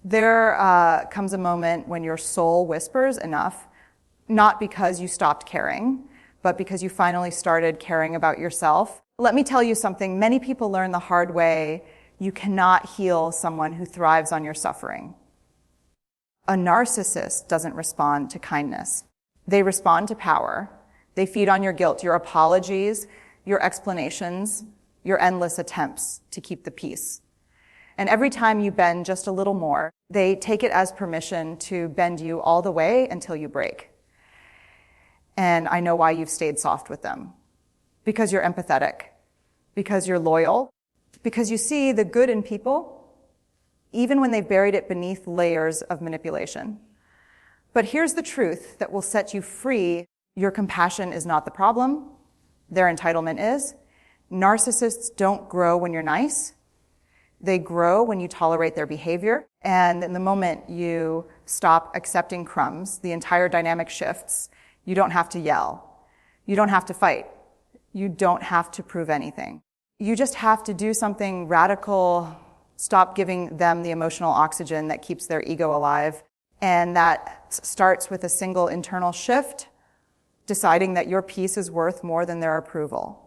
There comes a moment when your soul whispers enough, not because you stopped caring, but because you finally started caring about yourself. Let me tell you something. Many people learn the hard way. You cannot heal someone who thrives on your suffering. A narcissist doesn't respond to kindness. They respond to power. They feed on your guilt, your apologies, your explanations, your endless attempts to keep the peace. And every time you bend just a little more, they take it as permission to bend you all the way until you break. And I know why you've stayed soft with them. Because you're empathetic. Because you're loyal. Because you see the good in people, even when they've buried it beneath layers of manipulation. But here's the truth that will set you free. Your compassion is not the problem. Their entitlement is. Narcissists don't grow when you're nice. They grow when you tolerate their behavior. And in the moment you stop accepting crumbs, the entire dynamic shifts. You don't have to yell. You don't have to fight. You don't have to prove anything. You just have to do something radical, stop giving them the emotional oxygen that keeps their ego alive. And that starts with a single internal shift, deciding that your peace is worth more than their approval.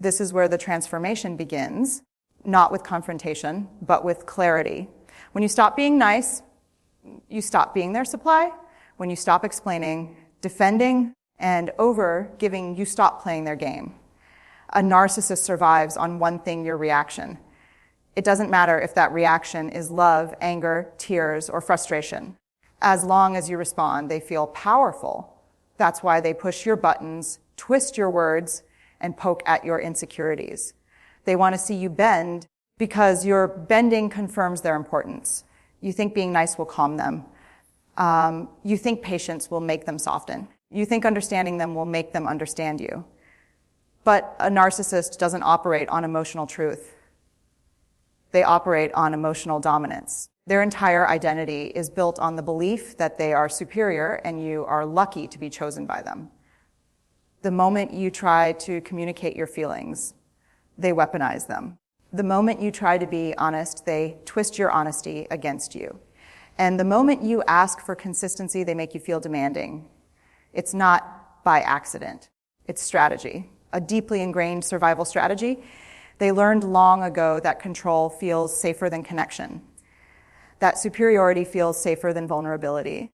This is where the transformation begins. Not with confrontation, but with clarity. When you stop being nice, you stop being their supply. When you stop explaining, defending, and over-giving, you stop playing their game. A narcissist survives on one thing, your reaction. It doesn't matter if that reaction is love, anger, tears, or frustration. As long as you respond, they feel powerful. That's why they push your buttons, twist your words, and poke at your insecurities. They want to see you bend because your bending confirms their importance. You think being nice will calm them. You think patience will make them soften. You think understanding them will make them understand you. But a narcissist doesn't operate on emotional truth. They operate on emotional dominance. Their entire identity is built on the belief that they are superior and you are lucky to be chosen by them. The moment you try to communicate your feelings, they weaponize them. The moment you try to be honest, they twist your honesty against you. And the moment you ask for consistency, they make you feel demanding. It's not by accident. It's strategy, a deeply ingrained survival strategy. They learned long ago that control feels safer than connection, that superiority feels safer than vulnerability,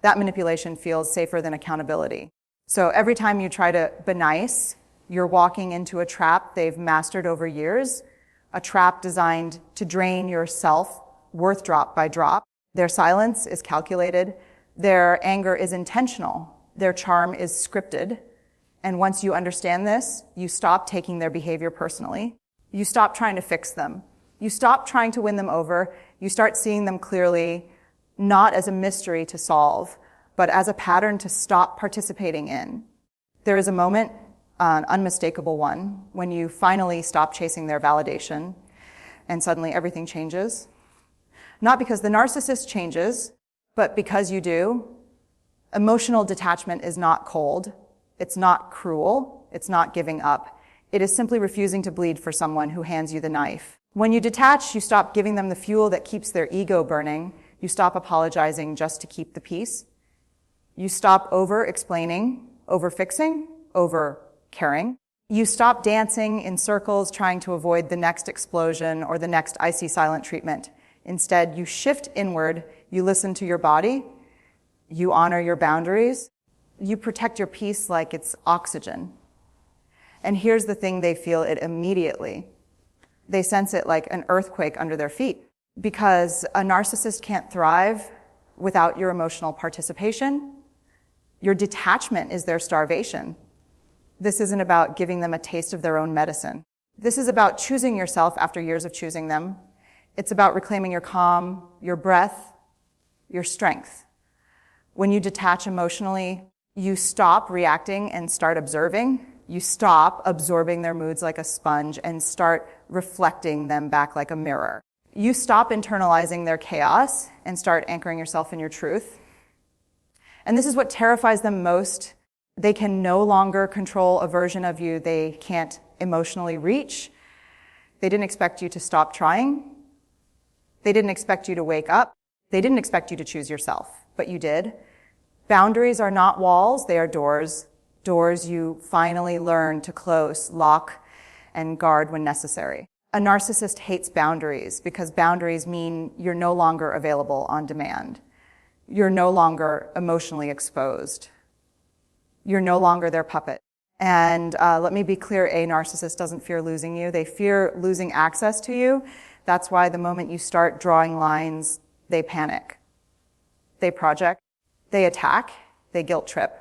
that manipulation feels safer than accountability. So every time you try to be nice, you're walking into a trap they've mastered over years, a trap designed to drain yourself, worth drop by drop. Their silence is calculated. Their anger is intentional. Their charm is scripted. And once you understand this, you stop taking their behavior personally. You stop trying to fix them. You stop trying to win them over. You start seeing them clearly, not as a mystery to solve, but as a pattern to stop participating in. There is a moment, an unmistakable one, when you finally stop chasing their validation and suddenly everything changes. Not because the narcissist changes, but because you do. Emotional detachment is not cold. It's not cruel. It's not giving up. It is simply refusing to bleed for someone who hands you the knife. When you detach, you stop giving them the fuel that keeps their ego burning. You stop apologizing just to keep the peace. You stop over-explaining, over-fixing, over-caring. You stop dancing in circles trying to avoid the next explosion or the next icy silent treatment. Instead, you shift inward. You listen to your body. You honor your boundaries. You protect your peace like it's oxygen. And here's the thing, they feel it immediately. They sense it like an earthquake under their feet. Because a narcissist can't thrive without your emotional participation. Your detachment is their starvation. This isn't about giving them a taste of their own medicine. This is about choosing yourself after years of choosing them. It's about reclaiming your calm, your breath, your strength. When you detach emotionally, you stop reacting and start observing. You stop absorbing their moods like a sponge and start reflecting them back like a mirror. You stop internalizing their chaos and start anchoring yourself in your truth. And this is what terrifies them most. They can no longer control a version of you they can't emotionally reach. They didn't expect you to stop trying. They didn't expect you to wake up. They didn't expect you to choose yourself, but you did. Boundaries are not walls, they are doors. Doors you finally learn to close, lock, and guard when necessary. A narcissist hates boundaries because boundaries mean you're no longer available on demand. You're no longer emotionally exposed. You're no longer their puppet. And let me be clear, a narcissist doesn't fear losing you. They fear losing access to you. That's why the moment you start drawing lines, they panic. They project. They attack. They guilt trip.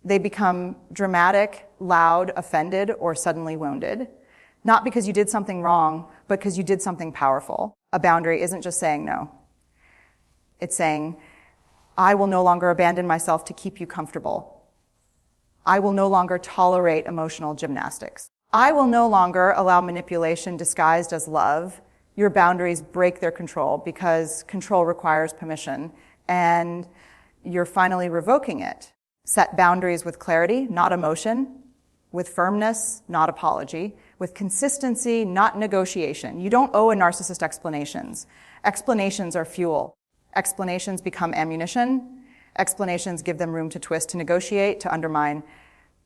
They become dramatic, loud, offended, or suddenly wounded. Not because you did something wrong, but because you did something powerful. A boundary isn't just saying no. It's saying, I will no longer abandon myself to keep you comfortable. I will no longer tolerate emotional gymnastics. I will no longer allow manipulation disguised as love. Your boundaries break their control because control requires permission, and you're finally revoking it. Set boundaries with clarity, not emotion, with firmness, not apology, with consistency, not negotiation. You don't owe a narcissist explanations. Explanations are fuel. Explanations become ammunition. Explanations give them room to twist, to negotiate, to undermine.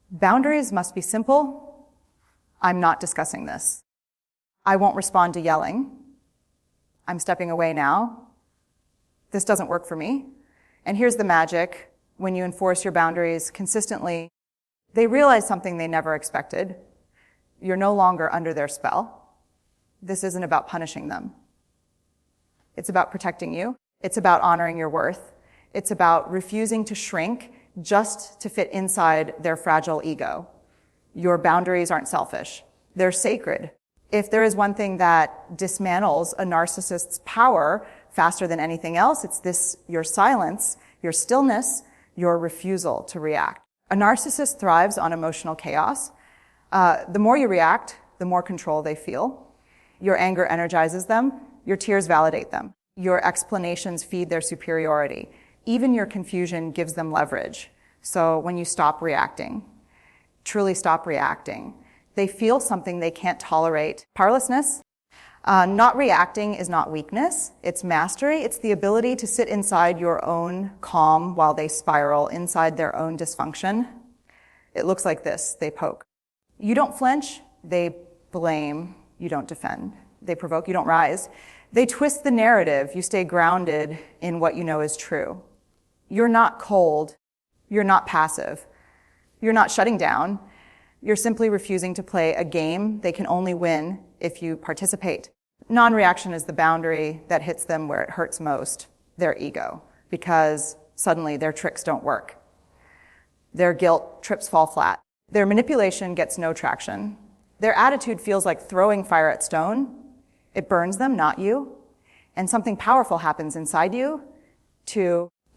Boundaries must be simple. I'm not discussing this. I won't respond to yelling. I'm stepping away now. This doesn't work for me. And here's the magic. When you enforce your boundaries consistently, they realize something they never expected. You're no longer under their spell. This isn't about punishing them. It's about protecting you. It's about honoring your worth. It's about refusing to shrink just to fit inside their fragile ego. Your boundaries aren't selfish. They're sacred. If there is one thing that dismantles a narcissist's power faster than anything else, it's this: your silence, your stillness, your refusal to react. A narcissist thrives on emotional chaos. The more you react, the more control they feel. Your anger energizes them. Your tears validate them. Your explanations feed their superiority. Even your confusion gives them leverage. So when you stop reacting, truly stop reacting, they feel something they can't tolerate: powerlessness. Not reacting is not weakness, it's mastery. It's the ability to sit inside your own calm while they spiral inside their own dysfunction. It looks like this: they poke. You don't flinch, they blame. You don't defend. They provoke, you don't rise. They twist the narrative, you stay grounded in what you know is true. You're not cold, you're not passive, you're not shutting down. You're simply refusing to play a game they can only win if you participate. Non-reaction is the boundary that hits them where it hurts most: their ego, because suddenly their tricks don't work. Their guilt trips fall flat. Their manipulation gets no traction. Their attitude feels like throwing fire at stone. It burns them, not you. And something powerful happens inside you.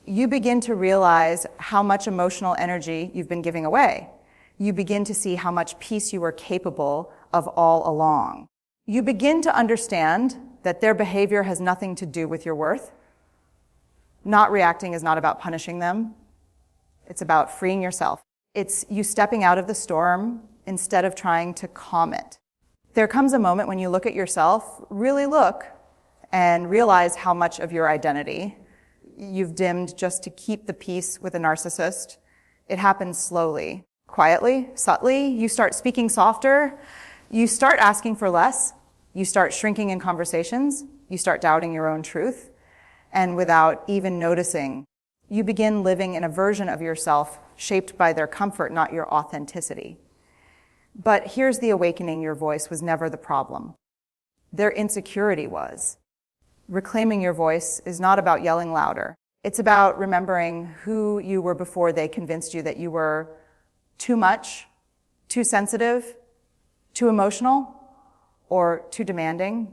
You begin to realize how much emotional energy you've been giving away. You begin to see how much peace you were capable of all along. You begin to understand that their behavior has nothing to do with your worth. Not reacting is not about punishing them. It's about freeing yourself. It's you stepping out of the storm instead of trying to calm it. There comes a moment when you look at yourself, really look, and realize how much of your identity you've dimmed just to keep the peace with a narcissist. It happens slowly. Quietly, subtly, you start speaking softer, you start asking for less, you start shrinking in conversations, you start doubting your own truth, and without even noticing, you begin living in a version of yourself shaped by their comfort, not your authenticity. But here's the awakening: your voice was never the problem. Their insecurity was. Reclaiming your voice is not about yelling louder. It's about remembering who you were before they convinced you that you were too much, too sensitive, too emotional, or too demanding.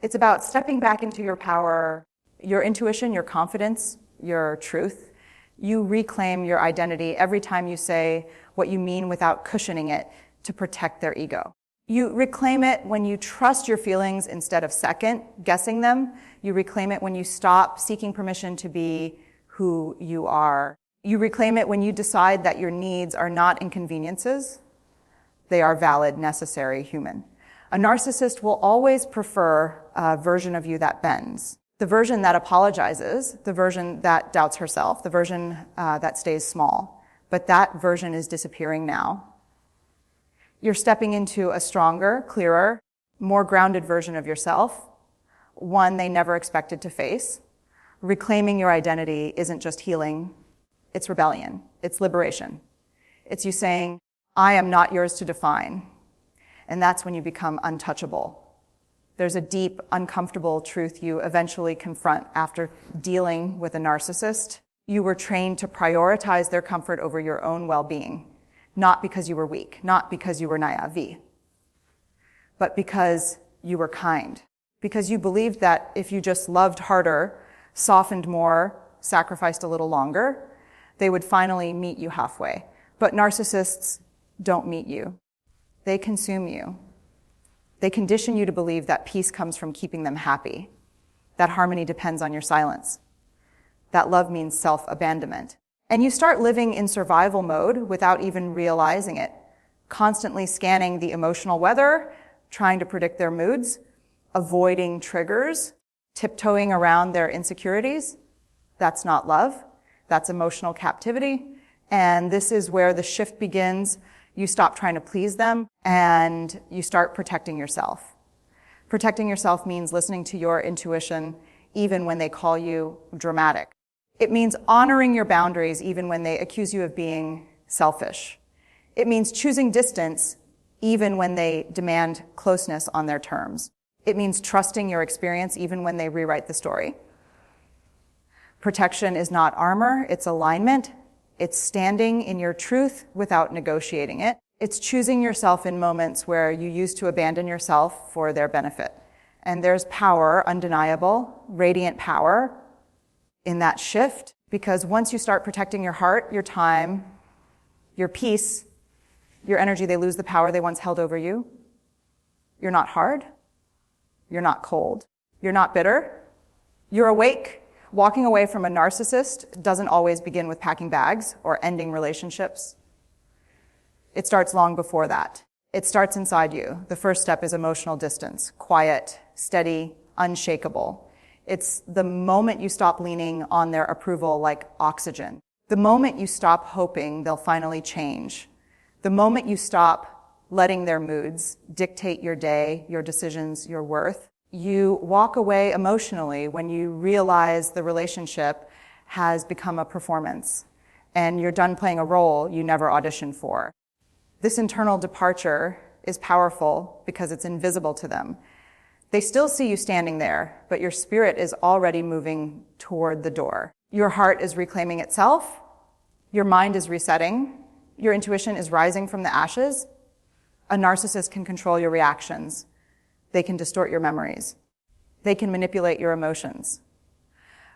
It's about stepping back into your power, your intuition, your confidence, your truth. You reclaim your identity every time you say what you mean without cushioning it to protect their ego. You reclaim it when you trust your feelings instead of second guessing them. You reclaim it when you stop seeking permission to be who you are. You reclaim it when you decide that your needs are not inconveniences. They are valid, necessary, human. A narcissist will always prefer a version of you that bends. The version that apologizes, the version that doubts herself, the version that stays small. But that version is disappearing now. You're stepping into a stronger, clearer, more grounded version of yourself, one they never expected to face. Reclaiming your identity isn't just healing, it's rebellion, it's liberation. It's you saying, I am not yours to define. And that's when you become untouchable. There's a deep, uncomfortable truth you eventually confront after dealing with a narcissist. You were trained to prioritize their comfort over your own well-being, not because you were weak, not because you were naive, but because you were kind, because you believed that if you just loved harder, softened more, sacrificed a little longer, they would finally meet you halfway. But narcissists don't meet you. They consume you. They condition you to believe that peace comes from keeping them happy, that harmony depends on your silence, that love means self-abandonment. And you start living in survival mode without even realizing it, constantly scanning the emotional weather, trying to predict their moods, avoiding triggers, tiptoeing around their insecurities. That's not love. That's emotional captivity. And this is where the shift begins. You stop trying to please them and you start protecting yourself. Protecting yourself means listening to your intuition even when they call you dramatic. It means honoring your boundaries even when they accuse you of being selfish. It means choosing distance even when they demand closeness on their terms. It means trusting your experience even when they rewrite the story. Protection is not armor, it's alignment. It's standing in your truth without negotiating it. It's choosing yourself in moments where you used to abandon yourself for their benefit. And there's power, undeniable, radiant power in that shift, because once you start protecting your heart, your time, your peace, your energy, they lose the power they once held over you. You're not hard. You're not cold. You're not bitter. You're awake. Walking away from a narcissist doesn't always begin with packing bags or ending relationships. It starts long before that. It starts inside you. The first step is emotional distance, quiet, steady, unshakable. It's the moment you stop leaning on their approval like oxygen. The moment you stop hoping they'll finally change. The moment you stop letting their moods dictate your day, your decisions, your worth. You walk away emotionally when you realize the relationship has become a performance and you're done playing a role you never auditioned for. This internal departure is powerful because it's invisible to them. They still see you standing there, but your spirit is already moving toward the door. Your heart is reclaiming itself. Your mind is resetting. Your intuition is rising from the ashes. A narcissist can control your reactions. They can distort your memories. They can manipulate your emotions.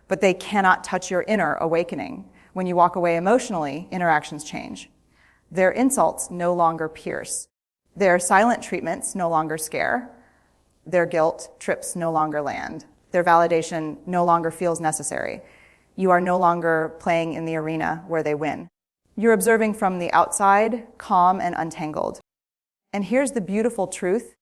But they cannot touch your inner awakening. When you walk away emotionally, interactions change. Their insults no longer pierce. Their silent treatments no longer scare. Their guilt trips no longer land. Their validation no longer feels necessary. You are no longer playing in the arena where they win. You're observing from the outside, calm and untangled. And here's the beautiful truth.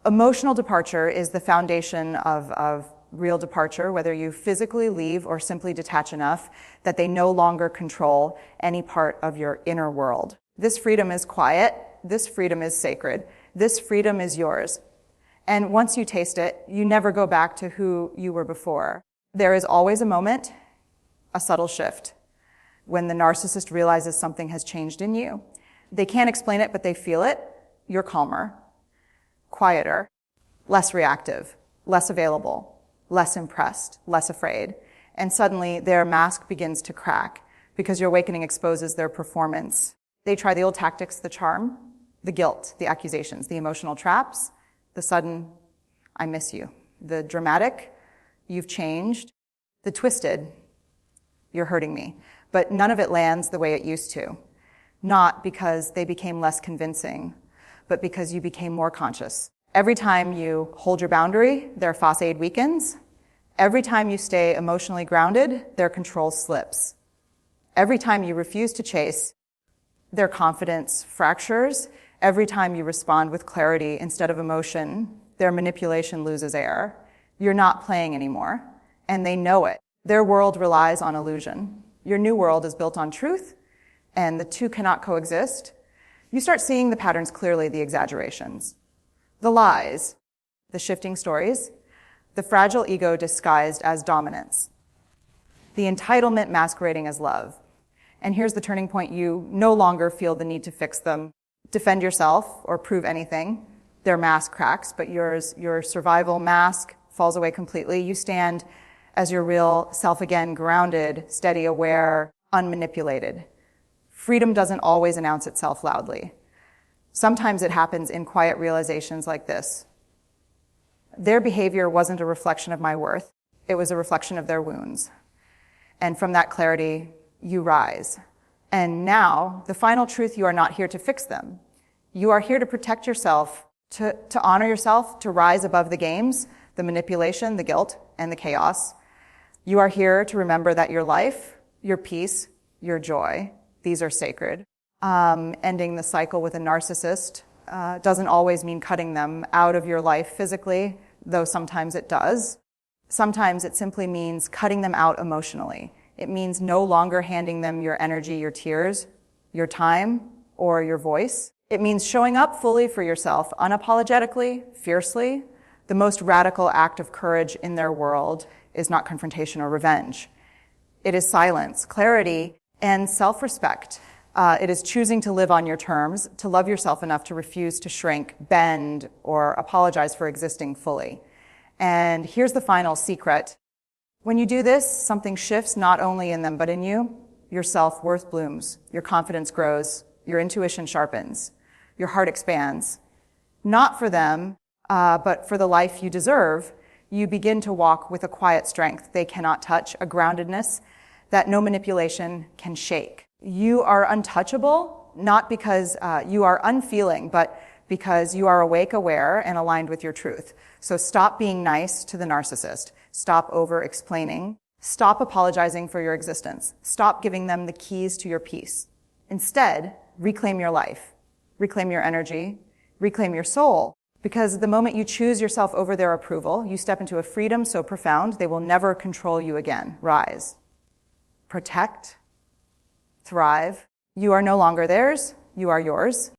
Emotional departure is the foundation of real departure, whether you physically leave or simply detach enough that they no longer control any part of your inner world. This freedom is quiet. This freedom is sacred. This freedom is yours. And once you taste it, you never go back to who you were before. There is always a moment, a subtle shift, when the narcissist realizes something has changed in you. They can't explain it, but they feel it. You're calmer, quieter, less reactive, less available, less impressed, less afraid. And suddenly their mask begins to crack because your awakening exposes their performance. They try the old tactics, the charm, the guilt, the accusations, the emotional traps, the sudden, I miss you, the dramatic, you've changed, the twisted, you're hurting me. But none of it lands the way it used to. Not because they became less convincing, but because you became more conscious. Every time you hold your boundary, their facade weakens. Every time you stay emotionally grounded, their control slips. Every time you refuse to chase, their confidence fractures. Every time you respond with clarity instead of emotion, their manipulation loses air. You're not playing anymore, and they know it. Their world relies on illusion. Your new world is built on truth, and the two cannot coexist. You start seeing the patterns clearly, the exaggerations, the lies, the shifting stories, the fragile ego disguised as dominance, the entitlement masquerading as love. And here's the turning point. You no longer feel the need to fix them, defend yourself, or prove anything. Their mask cracks, but your survival mask falls away completely. You stand as your real self again, grounded, steady, aware, unmanipulated. Freedom doesn't always announce itself loudly. Sometimes it happens in quiet realizations like this. Their behavior wasn't a reflection of my worth. It was a reflection of their wounds. And from that clarity, you rise. And now, the final truth, you are not here to fix them. You are here to protect yourself, to honor yourself, to rise above the games, the manipulation, the guilt, and the chaos. You are here to remember that your life, your peace, your joy, these are sacred. Ending the cycle with a narcissist doesn't always mean cutting them out of your life physically, though sometimes it does. Sometimes it simply means cutting them out emotionally. It means no longer handing them your energy, your tears, your time, or your voice. It means showing up fully for yourself, unapologetically, fiercely. The most radical act of courage in their world is not confrontation or revenge. It is silence, clarity, and self-respect. It is choosing to live on your terms, to love yourself enough to refuse to shrink, bend, or apologize for existing fully. And here's the final secret. When you do this, something shifts not only in them, but in you. Your self-worth blooms, your confidence grows, your intuition sharpens, your heart expands. Not for them, but for the life you deserve, you begin to walk with a quiet strength they cannot touch, a groundedness that no manipulation can shake. You are untouchable, not because you are unfeeling, but because you are awake, aware, and aligned with your truth. So stop being nice to the narcissist. Stop over-explaining. Stop apologizing for your existence. Stop giving them the keys to your peace. Instead, reclaim your life. Reclaim your energy. Reclaim your soul. Because the moment you choose yourself over their approval, you step into a freedom so profound they will never control you again. Rise. Protect. Thrive. You are no longer theirs. You are yours.